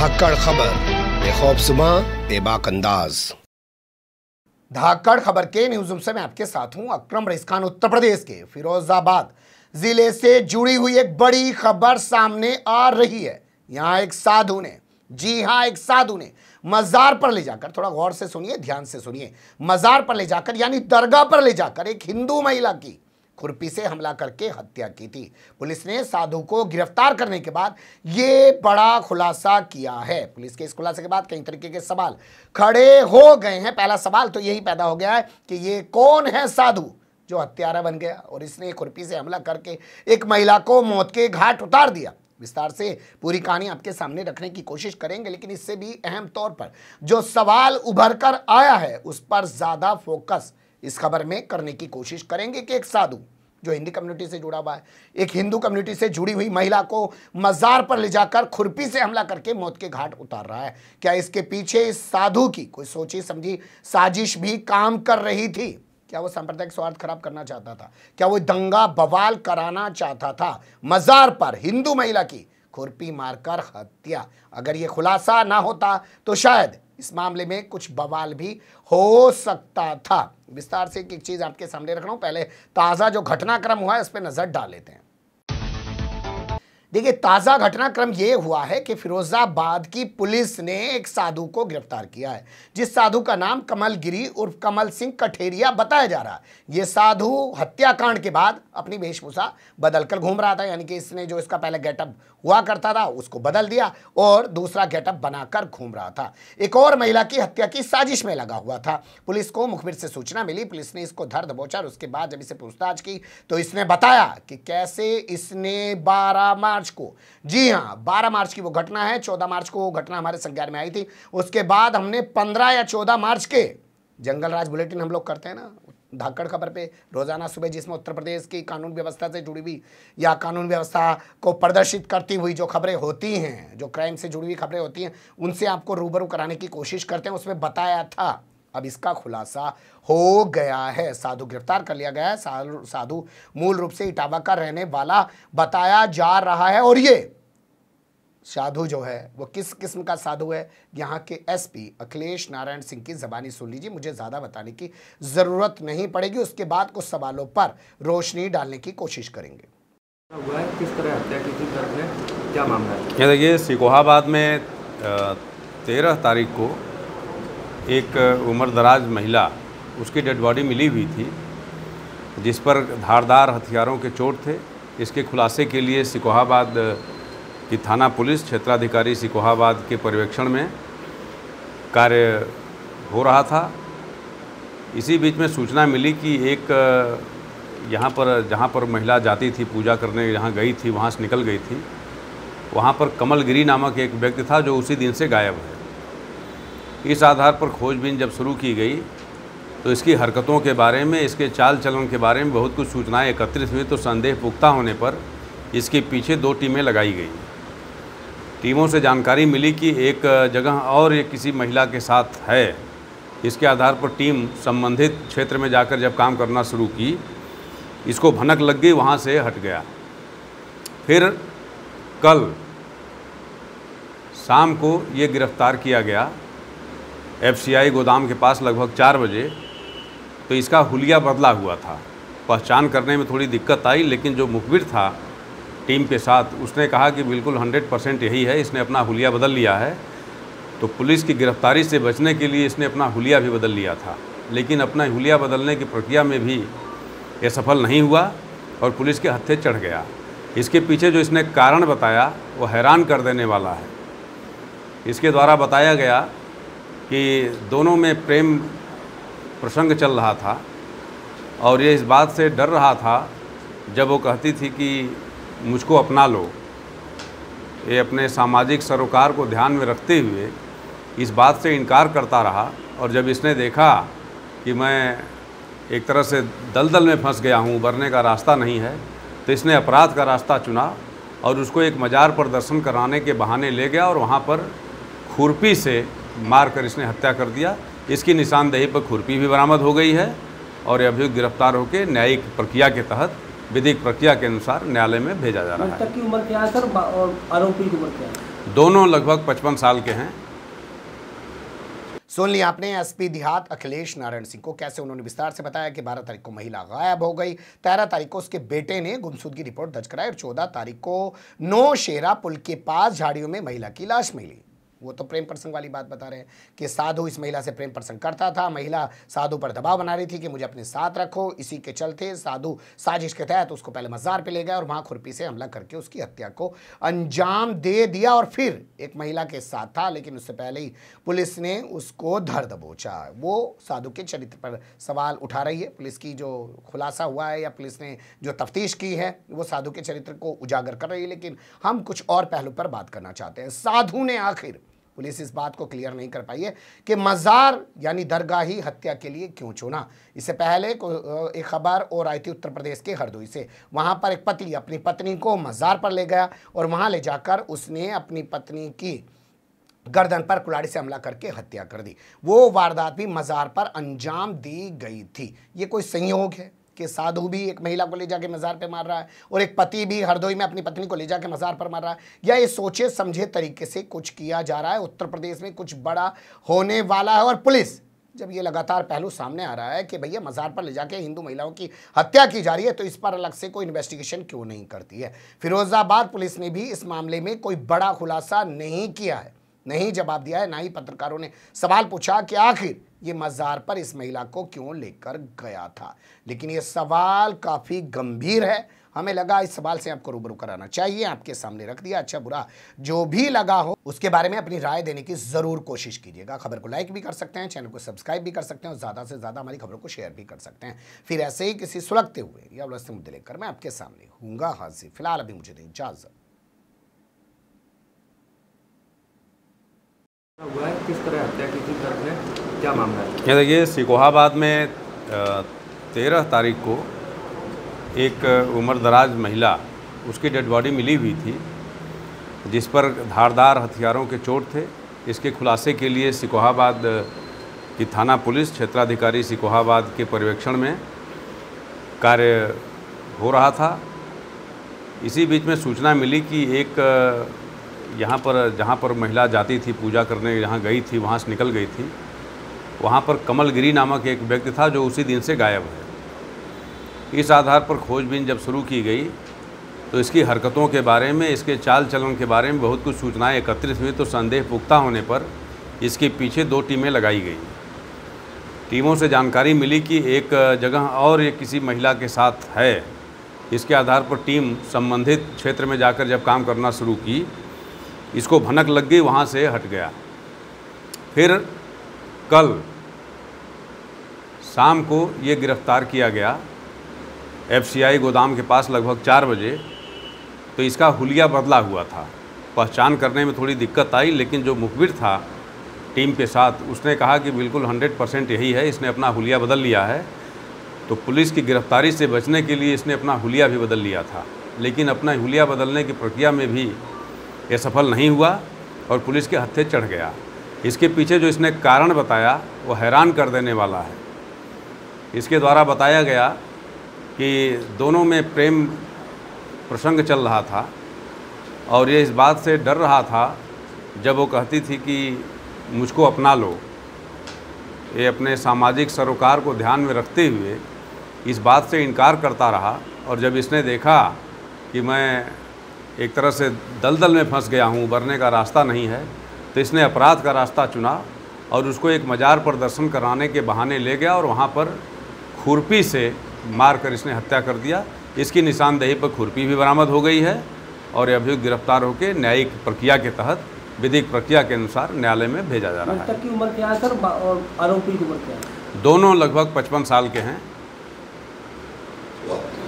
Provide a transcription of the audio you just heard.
धाकड़ खबर, बेखौफसुमा बेबाक अंदाज। धाकड़ खबर के न्यूज़ रूम से मैं आपके साथ हूं अकरम रईस खान। उत्तर प्रदेश के फिरोजाबाद जिले से जुड़ी हुई एक बड़ी खबर सामने आ रही है। यहां एक साधु ने, जी हां, एक साधु ने मजार पर ले जाकर, थोड़ा गौर से सुनिए, ध्यान से सुनिए, मजार पर ले जाकर यानी दरगाह पर ले जाकर एक हिंदू महिला की खुरपी से हमला करके हत्या की थी। पुलिस ने साधु को गिरफ्तार करने के बाद यह बड़ा खुलासा किया है। पुलिस के इस खुलासे के बाद कई तरीके के सवाल खड़े हो गए हैं। पहला सवाल तो यही पैदा हो गया है कि ये कौन है साधु जो हत्यारा बन गया और इसने खुरपी से हमला करके एक महिला को मौत के घाट उतार दिया। विस्तार से पूरी कहानी आपके सामने रखने की कोशिश करेंगे, लेकिन इससे भी अहम तौर पर जो सवाल उभर कर आया है उस पर ज्यादा फोकस इस खबर में करने की कोशिश करेंगे कि एक साधु जो हिंदी कम्युनिटी से जुड़ा हुआ है, एक हिंदू कम्युनिटी से जुड़ी हुई महिला को मजार पर ले जाकर खुरपी से हमला करके मौत के घाट उतार रहा है। क्या इसके पीछे इस साधु की कोई सोची समझी साजिश भी काम कर रही थी? क्या वो सांप्रदायिक स्वार्थ खराब करना चाहता था? क्या वो दंगा बवाल कराना चाहता था? मजार पर हिंदू महिला की खुरपी मारकर हत्या। अगर ये खुलासा ना होता तो शायद इस मामले में कुछ बवाल भी हो सकता था। विस्तार से एक चीज आपके सामने रख रहा हूं। पहले ताजा जो घटनाक्रम हुआ है उस पर नजर डाल लेते हैं। देखिए, ताजा घटनाक्रम यह हुआ है कि फिरोजाबाद की पुलिस ने एक साधु को गिरफ्तार किया है, जिस साधु का नाम कमल गिरी उर्फ कमल सिंह कठेरिया बताया जा रहा है। यह साधु हत्याकांड के बाद अपनी वेशभूषा बदलकर घूम रहा था, यानी कि इसने जो इसका पहले गेटअप हुआ करता था उसको बदल दिया और दूसरा गेटअप बनाकर घूम रहा था। एक और महिला की हत्या की साजिश में लगा हुआ था। पुलिस को मुखबिर से सूचना मिली, पुलिस ने इसको धर दबोचा और उसके बाद जब इसे पूछताछ की तो इसने बताया कि कैसे इसने 12 मार्च को, जी हां 12 मार्च की वो घटना है, 14 मार्च को वो घटना हमारे संज्ञान में आई थी। उसके बाद हमने 15 या 14 मार्च के जंगल राज बुलेटिन हम लोग करते हैं ना धाकड़ खबर पे रोजाना सुबह, जिसमें उत्तर प्रदेश की कानून व्यवस्था से जुड़ी हुई या कानून व्यवस्था को प्रदर्शित करती हुई जो खबरें होती हैं, जो क्राइम से जुड़ी हुई खबरें होती हैं, उनसे आपको रूबरू कराने की कोशिश करते हैं। उसमें बताया था। अब इसका खुलासा हो गया है। साधु गिरफ्तार कर लिया गया है। साधु मूल रूप से इटावा का रहने वाला बताया जा रहा है और ये साधु जो है वो किस किस्म का साधु है, यहाँ के एसपी अखिलेश नारायण सिंह की जबानी सुन लीजिए। मुझे ज़्यादा बताने की ज़रूरत नहीं पड़ेगी। उसके बाद कुछ सवालों पर रोशनी डालने की कोशिश करेंगे। हुआ है, किस तरह हत्या की थी, दर्द है, क्या मामला है? ये देखिए, सिकोहाबाद में 13 तारीख को एक उम्रदराज महिला, उसकी डेड बॉडी मिली हुई थी जिस पर धारदार हथियारों के चोट थे। इसके खुलासे के लिए सिकोहाबाद की थाना पुलिस क्षेत्राधिकारी सिकोहाबाद के पर्यवेक्षण में कार्य हो रहा था। इसी बीच में सूचना मिली कि एक यहाँ पर, जहाँ पर महिला जाती थी पूजा करने, जहाँ गई थी, वहाँ से निकल गई थी, वहाँ पर कमल गिरी नामक एक व्यक्ति था जो उसी दिन से गायब है। इस आधार पर खोजबीन जब शुरू की गई तो इसकी हरकतों के बारे में, इसके चाल चलन के बारे में बहुत कुछ सूचनाएं एकत्रित हुई। तो संदेह पुख्ता होने पर इसके पीछे 2 टीमें लगाई गई। टीमों से जानकारी मिली कि एक जगह और एक किसी महिला के साथ है। इसके आधार पर टीम संबंधित क्षेत्र में जाकर जब काम करना शुरू की, इसको भनक लग गई, वहाँ से हट गया। फिर कल शाम को ये गिरफ्तार किया गया FCI गोदाम के पास लगभग 4 बजे। तो इसका हुलिया बदला हुआ था। पहचान करने में थोड़ी दिक्कत आई, लेकिन जो मुखबिर था टीम के साथ, उसने कहा कि बिल्कुल 100% यही है, इसने अपना हुलिया बदल लिया है। तो पुलिस की गिरफ्तारी से बचने के लिए इसने अपना हुलिया भी बदल लिया था, लेकिन अपना हुलिया बदलने की प्रक्रिया में भी ये सफल नहीं हुआ और पुलिस के हत्थे चढ़ गया। इसके पीछे जो इसने कारण बताया वो हैरान कर देने वाला है। इसके द्वारा बताया गया कि दोनों में प्रेम प्रसंग चल रहा था और ये इस बात से डर रहा था जब वो कहती थी कि मुझको अपना लो। ये अपने सामाजिक सरोकार को ध्यान में रखते हुए इस बात से इनकार करता रहा और जब इसने देखा कि मैं एक तरह से दलदल में फंस गया हूँ, उबरने का रास्ता नहीं है, तो इसने अपराध का रास्ता चुना और उसको एक मजार पर दर्शन कराने के बहाने ले गया और वहाँ पर खुरपी से मारकर इसने हत्या कर दिया। इसकी निशानदेही पर खुरपी भी बरामद हो गई है और अभियुक्त गिरफ्तार होकर न्यायिक प्रक्रिया के तहत, विधिक प्रक्रिया के अनुसार न्यायालय में भेजा जा रहा है। मृतक की उम्र क्या है सर और आरोपी की उम्र क्या है? दोनों लगभग 55 साल के हैं। सुन लिया आपने एसपी देहात अखिलेश नारायण सिंह को, कैसे उन्होंने विस्तार से बताया कि 12 तारीख को महिला गायब हो गई, 13 तारीख को उसके बेटे ने गुमशुदगी रिपोर्ट दर्ज कराई और 14 तारीख को नौशेरा पुल के पास झाड़ियों में महिला की लाश मिली। वो तो प्रेम प्रसंग वाली बात बता रहे हैं कि साधु इस महिला से प्रेम प्रसंग करता था। महिला साधु पर दबाव बना रही थी कि मुझे अपने साथ रखो। इसी के चलते साधु साजिश के तहत उसको पहले मज़ार पे ले गया और वहां खुरपी से हमला करके उसकी हत्या को अंजाम दे दिया और फिर एक महिला के साथ था, लेकिन उससे पहले ही पुलिस ने उसको धर दबोचा। वो साधु के चरित्र पर सवाल उठा रही है। पुलिस की जो खुलासा हुआ है या पुलिस ने जो तफ्तीश की है वो साधु के चरित्र को उजागर कर रही है, लेकिन हम कुछ और पहलू पर बात करना चाहते हैं। साधु ने आखिर, पुलिस इस बात को क्लियर नहीं कर पाई है कि मज़ार यानी दरगाह ही हत्या के लिए क्यों चुना। इससे पहले एक खबर और आई थी उत्तर प्रदेश के हरदोई से। वहां पर एक पति अपनी पत्नी को मज़ार पर ले गया और वहां ले जाकर उसने अपनी पत्नी की गर्दन पर कुल्हाड़ी से हमला करके हत्या कर दी। वो वारदात भी मज़ार पर अंजाम दी गई थी। ये कोई संयोग है कि साधु भी एक महिला को ले जाके मज़ार पे मार रहा है और एक पति भी हरदोई में अपनी पत्नी को ले जाके मज़ार पर मार रहा है, या ये सोचे समझे तरीके से कुछ किया जा रहा है? उत्तर प्रदेश में कुछ बड़ा होने वाला है और पुलिस जब ये लगातार पहलू सामने आ रहा है कि भैया मज़ार पर ले जाके हिंदू महिलाओं की हत्या की जा रही है, तो इस पर अलग से कोई इन्वेस्टिगेशन क्यों नहीं करती है? फिरोजाबाद पुलिस ने भी इस मामले में कोई बड़ा खुलासा नहीं किया है, नहीं जवाब दिया है। ना ही पत्रकारों ने सवाल पूछा कि आखिर ये मज़ार पर इस महिला को क्यों लेकर गया था। लेकिन ये सवाल काफ़ी गंभीर है। हमें लगा इस सवाल से आपको रूबरू कराना चाहिए, आपके सामने रख दिया। अच्छा बुरा जो भी लगा हो उसके बारे में अपनी राय देने की ज़रूर कोशिश कीजिएगा। खबर को लाइक भी कर सकते हैं, चैनल को सब्सक्राइब भी कर सकते हैं और ज़्यादा से ज़्यादा हमारी खबरों को शेयर भी कर सकते हैं। फिर ऐसे ही किसी सुलगते हुए या उलझते मुद्दे लेकर मैं आपके सामने हूँगा हाजिर। फिलहाल अभी मुझे दें इजाज़त। हुआ है, किस तरह हत्या की थी, दर्द है, क्या मामला है? ये देखिए, सिकोहाबाद में 13 तारीख को एक उम्रदराज महिला, उसकी डेड बॉडी मिली हुई थी जिस पर धारदार हथियारों के चोट थे। इसके खुलासे के लिए सिकोहाबाद की थाना पुलिस क्षेत्राधिकारी सिकोहाबाद के पर्यवेक्षण में कार्य हो रहा था। इसी बीच में सूचना मिली कि एक यहाँ पर जहाँ पर महिला जाती थी पूजा करने, जहाँ गई थी वहाँ से निकल गई थी, वहाँ पर कमलगिरी नामक एक व्यक्ति था जो उसी दिन से गायब है। इस आधार पर खोजबीन जब शुरू की गई तो इसकी हरकतों के बारे में, इसके चाल चलन के बारे में बहुत कुछ सूचनाएं एकत्रित हुई। तो संदेह पुख्ता होने पर इसके पीछे 2 टीमें लगाई गई। टीमों से जानकारी मिली कि एक जगह और एक किसी महिला के साथ है। इसके आधार पर टीम संबंधित क्षेत्र में जाकर जब काम करना शुरू की, इसको भनक लग गई, वहाँ से हट गया। फिर कल शाम को ये गिरफ्तार किया गया FCI गोदाम के पास लगभग 4 बजे। तो इसका हुलिया बदला हुआ था। पहचान करने में थोड़ी दिक्कत आई, लेकिन जो मुखबिर था टीम के साथ उसने कहा कि बिल्कुल 100% यही है, इसने अपना हुलिया बदल लिया है। तो पुलिस की गिरफ्तारी से बचने के लिए इसने अपना हुलिया भी बदल लिया था, लेकिन अपना हुलिया बदलने की प्रक्रिया में भी ये सफल नहीं हुआ और पुलिस के हत्थे चढ़ गया। इसके पीछे जो इसने कारण बताया वो हैरान कर देने वाला है। इसके द्वारा बताया गया कि दोनों में प्रेम प्रसंग चल रहा था और ये इस बात से डर रहा था जब वो कहती थी कि मुझको अपना लो। ये अपने सामाजिक सरोकार को ध्यान में रखते हुए इस बात से इनकार करता रहा और जब इसने देखा कि मैं एक तरह से दलदल में फंस गया हूँ, उबरने का रास्ता नहीं है, तो इसने अपराध का रास्ता चुना और उसको एक मज़ार पर दर्शन कराने के बहाने ले गया और वहाँ पर खुरपी से मारकर इसने हत्या कर दिया। इसकी निशानदेही पर खुरपी भी बरामद हो गई है और ये अभियुक्त गिरफ्तार होकर न्यायिक प्रक्रिया के तहत विधिक प्रक्रिया के अनुसार न्यायालय में भेजा जा रहा है। मृतक की उम्र क्या है सर और आरोपी की उम्र क्या है? दोनों लगभग 55 साल के हैं।